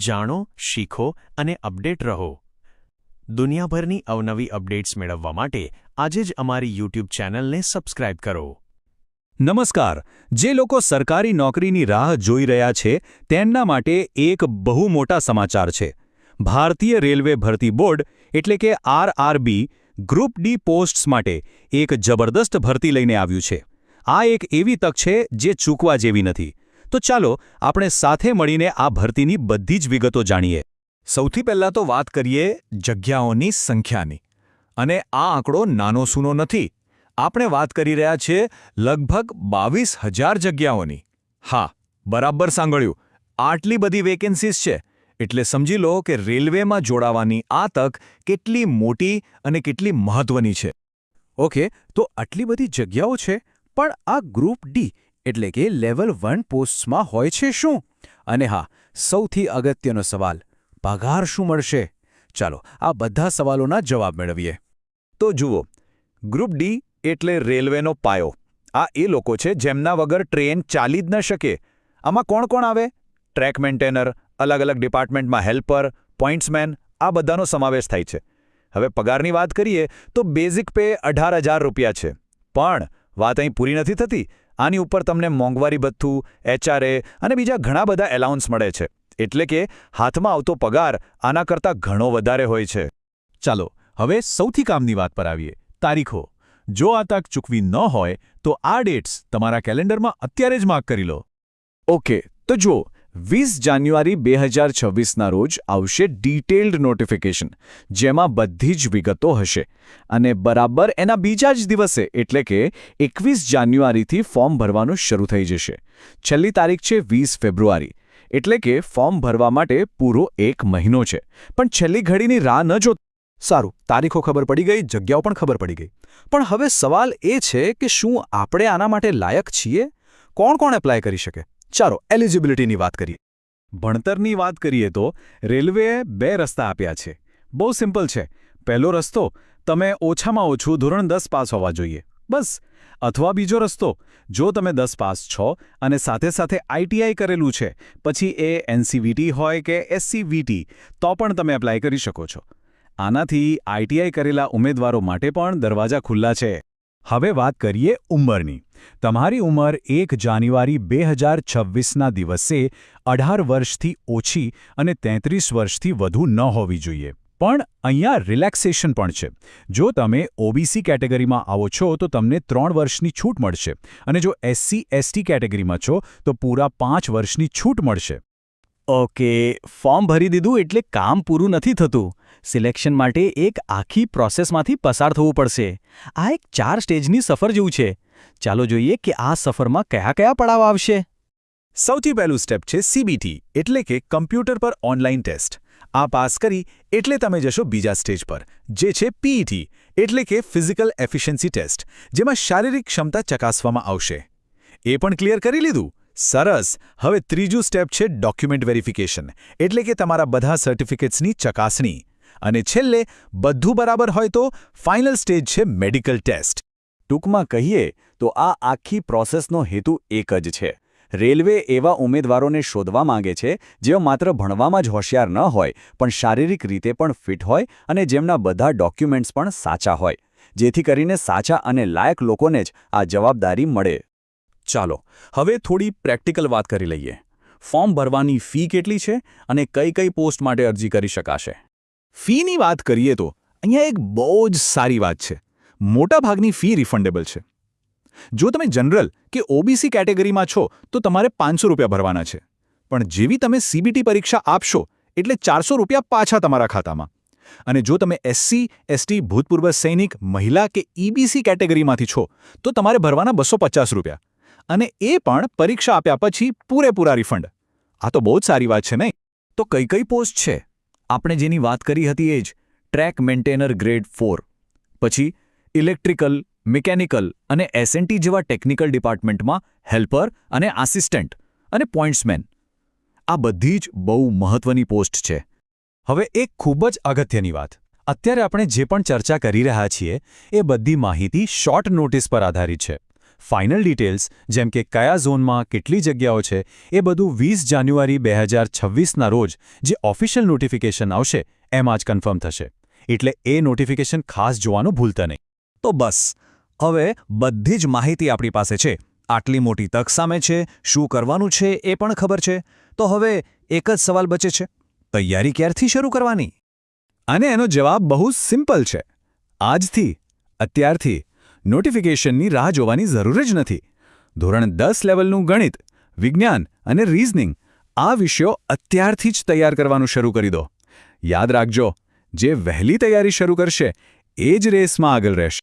જાણો, શીખો અને અપડેટ રહો. દુનિયાભરની અવનવી અપડેટ્સ મેળવવા માટે આજે જ અમારી યુટ્યુબ ચેનલને સબસ્ક્રાઇબ કરો. નમસ્કાર. જે લોકો સરકારી નોકરીની રાહ જોઈ રહ્યા છે તેમના માટે એક બહુ મોટા સમાચાર છે. ભારતીય રેલવે ભરતી બોર્ડ એટલે કે આરઆરબી ગ્રુપ ડી પોસ્ટ્સ માટે એક જબરદસ્ત ભરતી લઈને આવ્યું છે. આ એક એવી તક છે જે ચૂકવા જેવી નથી. તો ચાલો આપણે સાથે મળીને આ ભરતીની બધી જ વિગતો જાણીએ. સૌથી પહેલાં તો વાત કરીએ જગ્યાઓની સંખ્યાની. અને આ આંકડો નાનો સૂનો નથી. આપણે વાત કરી રહ્યા છીએ લગભગ 22,000 જગ્યાઓની. હા, બરાબર સાંભળ્યું. આટલી બધી વેકેન્સીઝ છે એટલે સમજી લો કે રેલવેમાં જોડાવાની આ તક કેટલી મોટી અને કેટલી મહત્વની છે. ઓકે, તો આટલી બધી જગ્યાઓ છે, પણ આ ગ્રુપ ડી એટલે કે લેવલ 1 પોસ્ટ્સમાં હોય છે શું? અને હા, સૌથી અગત્યનો સવાલ, પગાર શું મળશે? ચાલો આ બધા સવાલોના જવાબ મેળવીએ. તો જુઓ, ગ્રુપ ડી એટલે રેલવેનો પાયો. આ એ લોકો છે જેમના વગર ટ્રેન ચાલી જ ન શકે. આમાં કોણ કોણ આવે? ટ્રેક મેન્ટેનર, અલગ અલગ ડિપાર્ટમેન્ટમાં હેલ્પર, પોઇન્ટ્સમેન, આ બધાનો સમાવેશ થાય છે. હવે પગારની વાત કરીએ તો બેઝિક પે 18,000 રૂપિયા છે. પણ વાત અહીં પૂરી નથી થતી. આની ઉપર તમને મોંઘવારી ભથ્થું, એચઆરએ અને બીજા ઘણા બધા એલાઉન્સ મળે છે. એટલે કે હાથમાં આવતો પગાર આના કરતાં ઘણો વધારે હોય છે. ચાલો હવે સૌથી કામની વાત પર આવીએ, તારીખો. જો આ તક ચૂકવી ન હોય તો આ ડેટ્સ તમારા કેલેન્ડરમાં અત્યારે જ માર્ક કરી લો. ઓકે, તો જુઓ, 20 જાન્યુઆરી 2026ના રોજ આવશે ડિટેલ્ડ નોટિફિકેશન, જેમાં બધી જ વિગતો હશે. અને બરાબર એના બીજા જ દિવસે એટલે કે 21 જાન્યુઆરીથી ફોર્મ ભરવાનું શરૂ થઈ જશે. છેલ્લી તારીખ છે 20 ફેબ્રુઆરી. એટલે કે ફોર્મ ભરવા માટે પૂરો 1 મહિનો છે. પણ છેલ્લી ઘડીની રાહ ન જો. સારું, તારીખો ખબર પડી ગઈ, જગ્યાઓ પણ ખબર પડી ગઈ. પણ હવે સવાલ એ છે કે શું આપણે આના માટે લાયક છીએ? કોણ કોણ એપ્લાય કરી શકે? ચાલો એલિજિબિલિટીની વાત કરીએ. ભણતરની વાત કરીએ તો રેલવેએ 2 રસ્તા આપ્યા છે. બહુ સિમ્પલ છે. પહેલો રસ્તો, તમે ઓછામાં ઓછું ધોરણ 10 પાસ હોવા જોઈએ, બસ. અથવા બીજો રસ્તો, જો તમે 10 પાસ છો અને સાથે સાથે આઈટીઆઈ કરેલું છે, પછી એ એનસીવીટી હોય કે એસસીવીટી, તો પણ તમે એપ્લાય કરી શકો છો. આનાથી આઈટીઆઈ કરેલા ઉમેદવારો માટે પણ દરવાજા ખુલ્લા છે. હવે વાત કરીએ ઉંમરની. તમારી ઉંમર 1 જાન્યુઆરી 2026ના દિવસે 18 વર્ષથી ઓછી અને 33 વર્ષથી વધુ ન હોવી જોઈએ. પણ અહીંયા રિલેક્સેશન પણ છે. જો તમે ઓબીસી કેટેગરીમાં આવો છો તો તમને 3 વર્ષની છૂટ મળશે, અને જો એસસી/એસટી કેટેગરીમાં છો તો પૂરા 5 વર્ષની છૂટ મળશે. ઓકે, ફોર્મ ભરી દીધું એટલે કામ પૂરું નથી થતું. સિલેક્શન માટે એક આખી પ્રોસેસમાંથી પસાર થવું પડશે. આ એક 4 સ્ટેજની સફર જેવું છે. ચાલો જોઈએ કે આ સફરમાં કયા કયા પડાવ આવશે. સૌથી પહેલું સ્ટેપ છે સીબીટી એટલે કે કમ્પ્યુટર પર ઓનલાઈન ટેસ્ટ. આ પાસ કરી એટલે તમે જશો બીજા સ્ટેજ પર, જે છે પીઈટી એટલે કે ફિઝિકલ એફિશિયન્સી ટેસ્ટ, જેમાં શારીરિક ક્ષમતા ચકાસવામાં આવશે. એ પણ ક્લિયર કરી લીધું? સરસ. હવે ત્રીજું સ્ટેપ છે ડોક્યુમેન્ટ વેરિફિકેશન એટલે કે તમારા બધા સર્ટિફિકેટ્સની ચકાસણી. અને છેલ્લે બધું બરાબર હોય તો ફાઇનલ સ્ટેજ છે મેડિકલ ટેસ્ટ. ટૂંકમાં કહીએ તો આ આખી પ્રોસેસનો હેતુ એક જ છે. રેલવે એવા ઉમેદવારોને શોધવા માંગે છે જેઓ માત્ર ભણવામાં જ હોશિયાર ન હોય, પણ શારીરિક રીતે પણ ફિટ હોય અને જેમના બધા ડોક્યુમેન્ટ્સ પણ સાચા હોય, જેથી કરીને સાચા અને લાયક લોકોને જ આ જવાબદારી મળે. ચાલો હવે થોડી પ્રેક્ટિકલ વાત કરી લઈએ. ફોર્મ ભરવાની ફી કેટલી છે અને કઈ કઈ પોસ્ટ માટે અરજી કરી શકાશે? ફીની વાત કરીએ તો અહીંયા એક બહુ જ સારી વાત છે. મોટાભાગની ફી રિફંડેબલ છે. જો તમે જનરલ કે ઓબીસી કેટેગરીમાં છો તો તમારે 500 રૂપિયા ભરવાના છે. પણ જેવી તમે સીબીટી પરીક્ષા આપશો એટલે 400 રૂપિયા પાછા તમારા ખાતામાં. અને જો તમે એસસી/એસટી, ભૂતપૂર્વ સૈનિક, મહિલા કે ઈબીસી કેટેગરીમાંથી છો તો તમારે ભરવાના 250 રૂપિયા. અને એ પણ પરીક્ષા આપ્યા પછી પૂરેપૂરા રિફંડ. આ તો બહુ જ સારી વાત છે નહીં? તો કઈ કઈ પોસ્ટ છે? આપણે જેની વાત કરી હતી એ જ, ટ્રેક મેન્ટેનર ગ્રેડ 4. પછી ઇલેક્ટ્રિકલ, મિકેનિકલ અને એસએનટી જેવા ટેકનિકલ ડિપાર્ટમેન્ટમાં હેલ્પર અને આસિસ્ટન્ટ અને પોઇન્ટ્સમેન. આ બધી જ બહુ મહત્વની પોસ્ટ છે. હવે એક ખૂબ જ અગત્યની વાત. અત્યારે આપણે જે પણ ચર્ચા કરી રહ્યા છીએ એ બધી માહિતી શોર્ટ નોટિસ પર આધારિત છે. ફાઇનલ ડિટેલ્સ જેમ કે કયા ઝોનમાં કેટલી જગ્યાઓ છે એ બધું 20 જાન્યુઆરી 2026ના રોજ જે ઓફિશિયલ નોટિફિકેશન આવશે એમાં જ કન્ફર્મ થશે. એટલે એ નોટિફિકેશન ખાસ જોવાનું ભૂલતા નહીં. તો બસ હવે બધી જ માહિતી આપણી પાસે છે. આટલી મોટી તક સામે છે, શું કરવાનું છે એ પણ ખબર છે. તો હવે એક જ સવાલ બચે છે, તૈયારી ક્યારથી શરૂ કરવાની? અને એનો જવાબ બહુ સિમ્પલ છે. આજથી, અત્યારથી નોટિફિકેશનની રાહ જોવાની જરૂર જ નથી. ધોરણ 10 લેવલનું ગણિત, વિજ્ઞાન અને રીઝનિંગ આ વિષયો અત્યારથી જ તૈયાર કરવાનું શરૂ કરી દો. યાદ રાખજો, જે વહેલી તૈયારી શરૂ કરશે એ જ રેસમાં આગળ રહેશે.